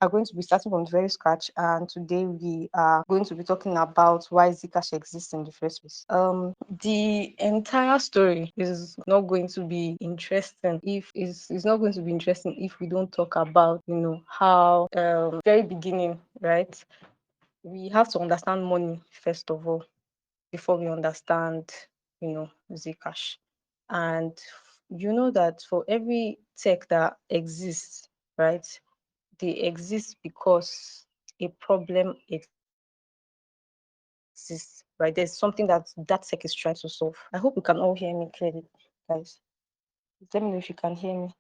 are going to be starting from the very scratch, and today we are going to be talking about why Zcash exists in the first place. The entire story is not going to be interesting if it's not going to be interesting if we don't talk about how very beginning, right? We have to understand money first of all before we understand Zcash. And you know that for every tech that exists, right, they exist because a problem exists, right? There's something that that tech is trying to solve. I hope you can all hear me clearly, guys. Let me know if you can hear me.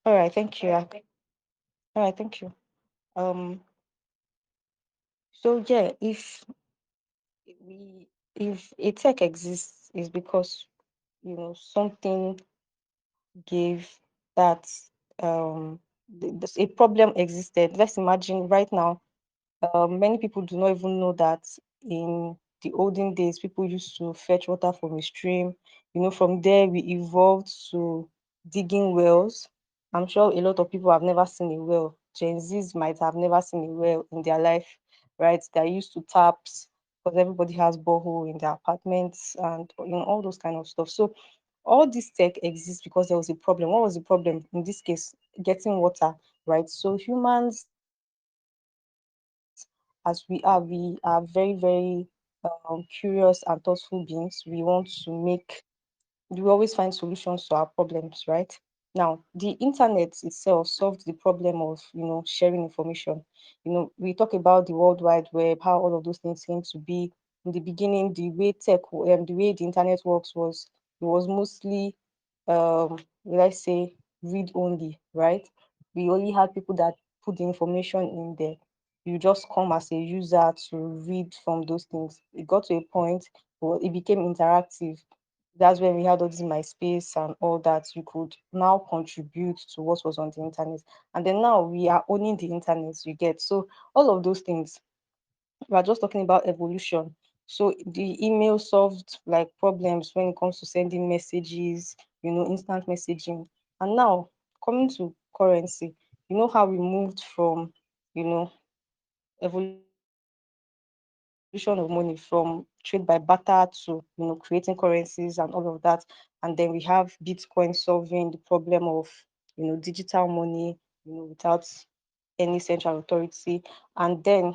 All right, thank you. All right, thank you. Um, so yeah, we if a tech exists, is because something gave that a problem existed. Let's imagine right now. Many people do not even know that in the olden days, people used to fetch water from a stream. From there we evolved to digging wells. I'm sure a lot of people have never seen a well. Gen Zs might have never seen a well in their life, right? They're used to taps because everybody has borehole in their apartments and all those kind of stuff. So all this tech exists because there was a problem. What was the problem? In this case, getting water, right? So humans, as we are very, very curious and thoughtful beings. We always find solutions to our problems, right? Now, the internet itself solved the problem of sharing information. We talk about the World Wide Web, how all of those things came to be. In the beginning, the way the internet works was, it was mostly, let's say, read only, right? We only had people that put the information in there. You just come as a user to read from those things. It got to a point where it became interactive. That's when we had all this MySpace and all that. You could now contribute to what was on the internet. And then now we are owning the internet, you get. So all of those things, we are just talking about evolution. So the email solved like problems when it comes to sending messages, instant messaging. And now coming to currency, how we moved from, you know, evolution of money from trade by barter to creating currencies and all of that. And then we have Bitcoin solving the problem of digital money, without any central authority. And then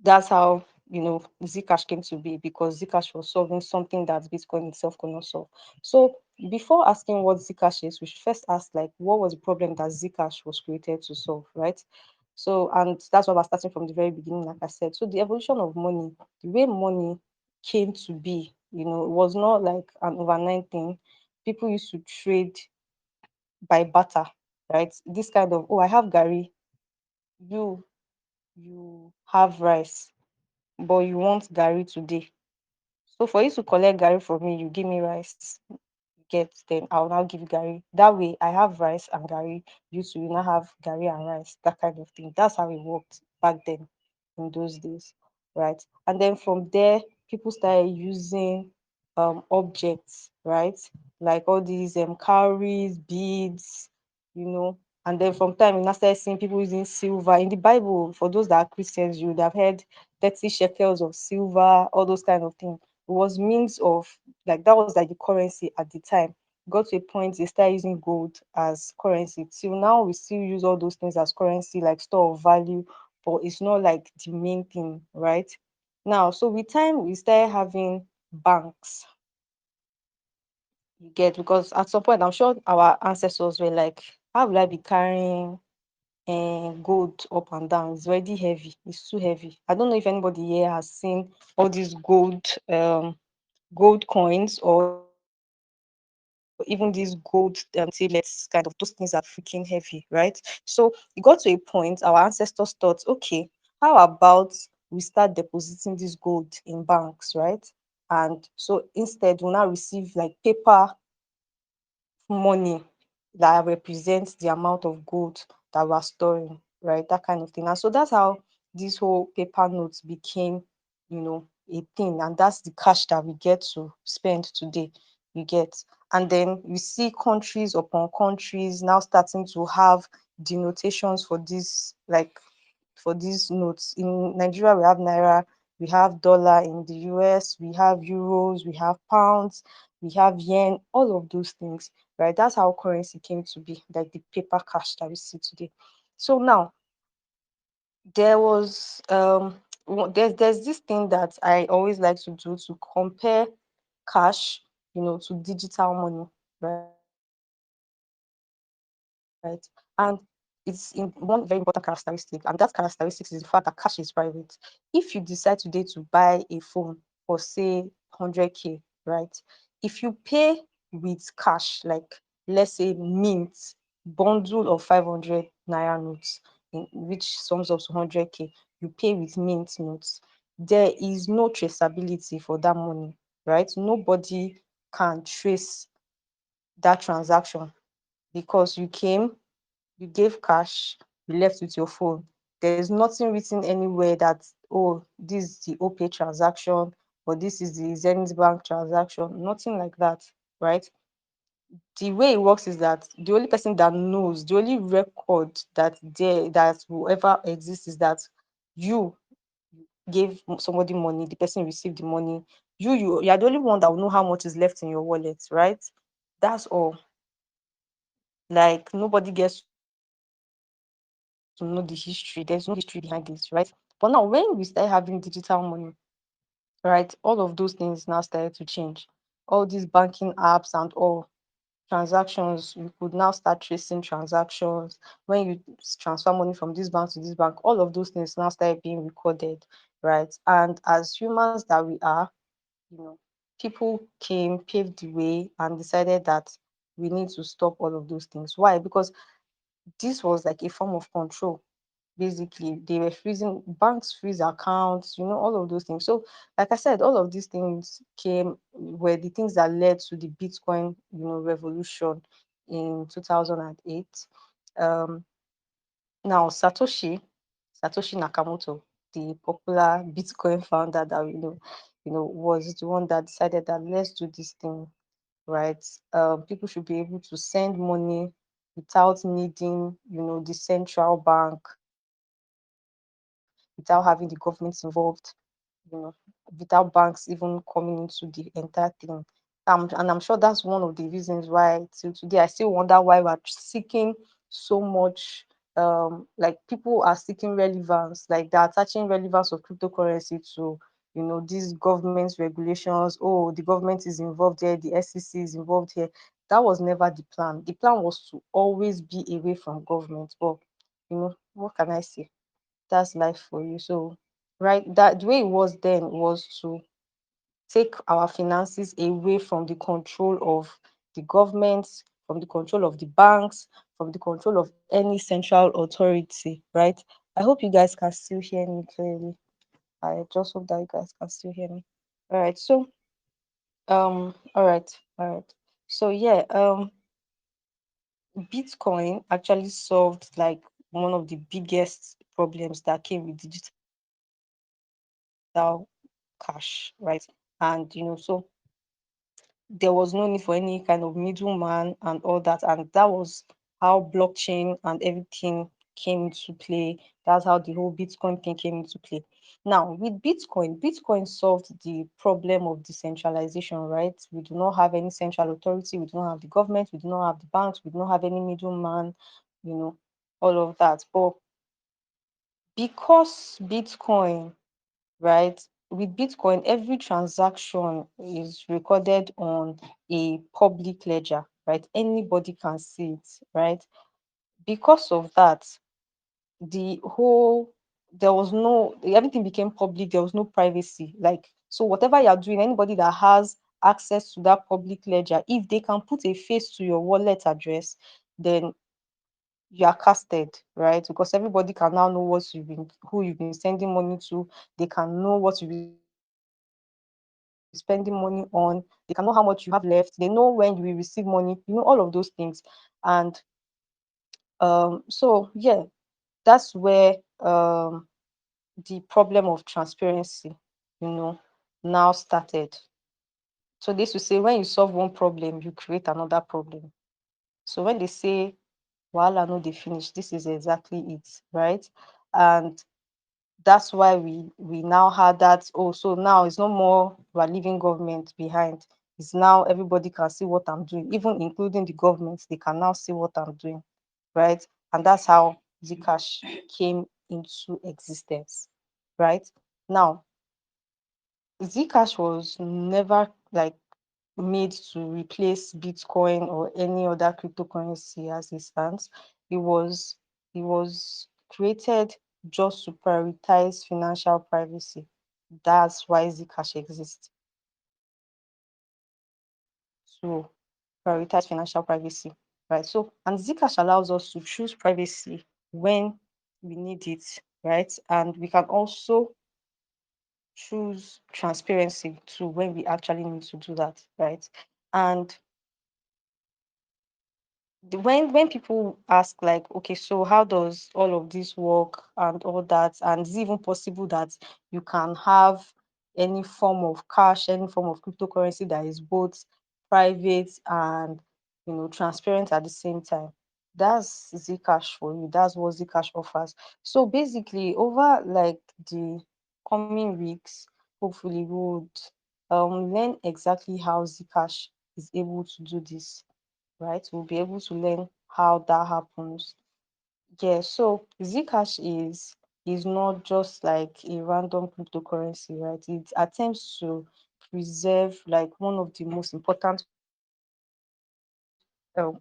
that's how Zcash came to be, because Zcash was solving something that Bitcoin itself could not solve. So before asking what Zcash is, we should first ask, like, what was the problem that Zcash was created to solve, right? So, and that's why we're starting from the very beginning, like I said. So the evolution of money, the way money came to be, it was not like an overnight thing. People used to trade by barter, right? This kind of, oh, I have Gary, you you have rice, but you want Gary today. So for you to collect Gary from me, you give me rice. Get, then I'll now give you Gary. That way I have rice and Gary. You two will now have Gary and rice. That kind of thing. That's how it worked back then in those days. Right. And then from there, people started using objects, right? Like all these cowries, beads, you know. And then from time we now started seeing people using silver. In the Bible, for those that are Christians, you would have heard 30 shekels of silver, all those kind of things. It was means of, like, that was like the currency at the time. Got to a point they started using gold as currency. Till now we still use all those things as currency, like store of value, but it's not like the main thing, right? Now, so with time we started having banks, you get, because at some point I'm sure our ancestors were like, how will I be carrying gold up and down? It's already heavy, it's too heavy. I don't know if anybody here has seen all these gold coins, or even these gold tablets, kind of, those things are freaking heavy, right? So it got to a point our ancestors thought, okay, how about we start depositing this gold in banks, right? And so instead we'll now receive like paper money that represents the amount of gold that we're storing, right? That kind of thing. And so that's how this whole paper notes became, a thing. And that's the cash that we get to spend today. You get. And then we see countries upon countries now starting to have denotations for this, like for these notes. In Nigeria, we have naira, we have dollar. In the US, we have euros, we have pounds, we have yen, all of those things, right? That's how currency came to be, like the paper cash that we see today. So now there was there's this thing that I always like to do to compare cash, to digital money, right? And it's in one very important characteristic, and that characteristic is the fact that cash is private. If you decide today to buy a phone for say 100K, right? If you pay with cash, like let's say mint bundle of 500 naira notes, which sums up to 100K, you pay with mint notes, there is no traceability for that money, right? Nobody can trace that transaction because you came, you gave cash, you left with your phone. There's nothing written anywhere that, oh, this is the OPay transaction or this is the Zenith Bank transaction. Nothing like that, right? The way it works is that the only person that knows, the only record that will ever exist is that you gave somebody money, the person received the money. You are the only one that will know how much is left in your wallet, right? That's all. Like nobody gets to know the history. There's no history behind this, right? But now when we start having digital money, right, all of those things now started to change. All these banking apps and all transactions, we could now start tracing transactions. When you transfer money from this bank to this bank, all of those things now started being recorded, right? And as humans that we are, you know, people came, paved the way, and decided that we need to stop all of those things. Why? Because this was like a form of control. Basically, they were freezing banks, freeze accounts, all of those things. So, like I said, all of these things were the things that led to the Bitcoin, revolution in 2008. Um, Now, Satoshi Nakamoto, the popular Bitcoin founder that we know, was the one that decided that let's do this thing, right? People should be able to send money without needing, the central bank, without having the government involved, without banks even coming into the entire thing. And I'm sure that's one of the reasons why till today I still wonder why we're seeking so much. Like people are seeking relevance, like they're attaching relevance of cryptocurrency to these government regulations. Oh, the government is involved here, the SEC is involved here. That was never the plan. The plan was to always be away from government. But what can I say? That's life for you. So right, that the way it was then was to take our finances away from the control of the governments, from the control of the banks, from the control of any central authority, right? I hope you guys can still hear me clearly. I just hope that you guys can still hear me. All right. So, all right. So yeah, Bitcoin actually solved like one of the biggest problems that came with digital cash, right? And so there was no need for any kind of middleman and all that. And that was how blockchain and everything came into play. That's how the whole Bitcoin thing came into play. Now, with Bitcoin solved the problem of decentralization, right? We do not have any central authority, we do not have the government, we do not have the banks, we do not have any middleman, you know, all of that. But because Bitcoin, right? With Bitcoin, every transaction is recorded on a public ledger, right? Anybody can see it, right? Because of that, the whole there was no everything became public, there was no privacy. Like, so whatever you're doing, anybody that has access to that public ledger, if they can put a face to your wallet address, then you are casted, right? Because everybody can now know who you've been sending money to. They can know what you've been spending money on. They can know how much you have left. They know when you will receive money. All of those things. And so yeah, that's where the problem of transparency, you know, now started. So this will say when you solve one problem, you create another problem. So when they say wahala no dey finish, this is exactly it, right? And that's why we now had that. Oh, so now it's no more we're leaving government behind. It's now everybody can see what I'm doing, even including the government. They can now see what I'm doing, right? And that's how Zcash came into existence, right? Now, Zcash was never like made to replace Bitcoin or any other cryptocurrency as it stands. It was created just to prioritize financial privacy. That's why Zcash exists. To prioritize financial privacy. Right. So and Zcash allows us to choose privacy when we need it, right? And we can also choose transparency too when we actually need to do that, right? And when people ask like, okay, so how does all of this work and all that, and is it even possible that you can have any form of cash, any form of cryptocurrency that is both private and transparent at the same time? That's Zcash for you. That's what Zcash offers. So basically over like the coming weeks, hopefully we would learn exactly how Zcash is able to do this, right? We'll be able to learn how that happens. Yeah, so Zcash is not just like a random cryptocurrency, right? It attempts to preserve like one of the most important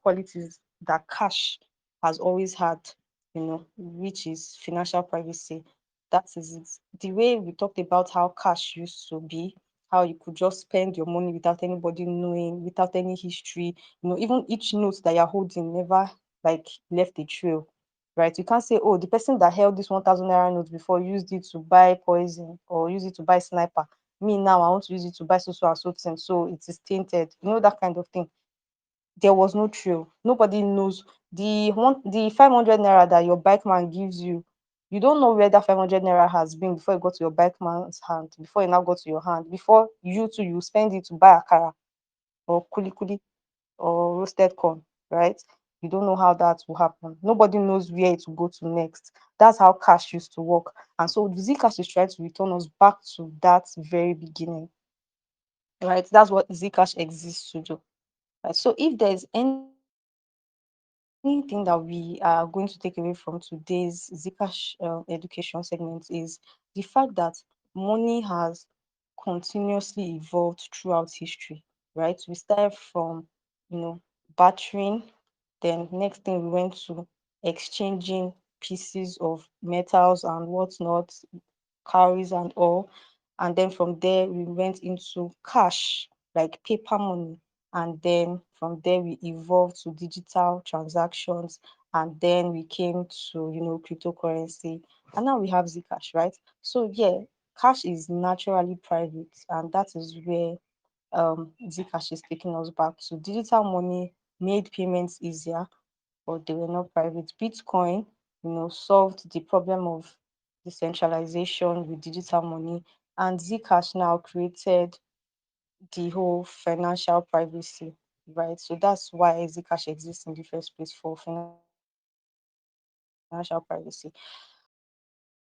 qualities that cash has always had, which is financial privacy. That is it. The way we talked about how cash used to be, how you could just spend your money without anybody knowing, without any history, even each note that you're holding never like left a trail, right? You can't say, oh, the person that held this 1,000 naira note before used it to buy poison or use it to buy sniper. Me now, I want to use it to buy so and so thing, so it is tainted. That kind of thing. There was no trail. Nobody knows the 500 naira that your bike man gives you. You don't know where that 500 naira has been before it got to your bike man's hand, before it now got to your hand, before you spend it to buy akara or kuli or roasted corn, right? You don't know how that will happen. Nobody knows where it will go to next. That's how cash used to work. And so Zcash is trying to return us back to that very beginning, right? That's what Zcash exists to do. Right. So if there's anything that we are going to take away from today's Zcash education segment is the fact that money has continuously evolved throughout history, right? We started from, bartering, then next thing we went to exchanging pieces of metals and whatnot, cowries and all. And then from there, we went into cash, like paper money. And then from there, we evolved to digital transactions. And then we came to, cryptocurrency. And now we have Zcash, right? So, yeah, cash is naturally private. And that is where Zcash is taking us back to. Digital money made payments easier, but they were not private. Bitcoin, solved the problem of decentralization with digital money, and Zcash now created the whole financial privacy, right? So that's why Zcash exists in the first place, for financial privacy. So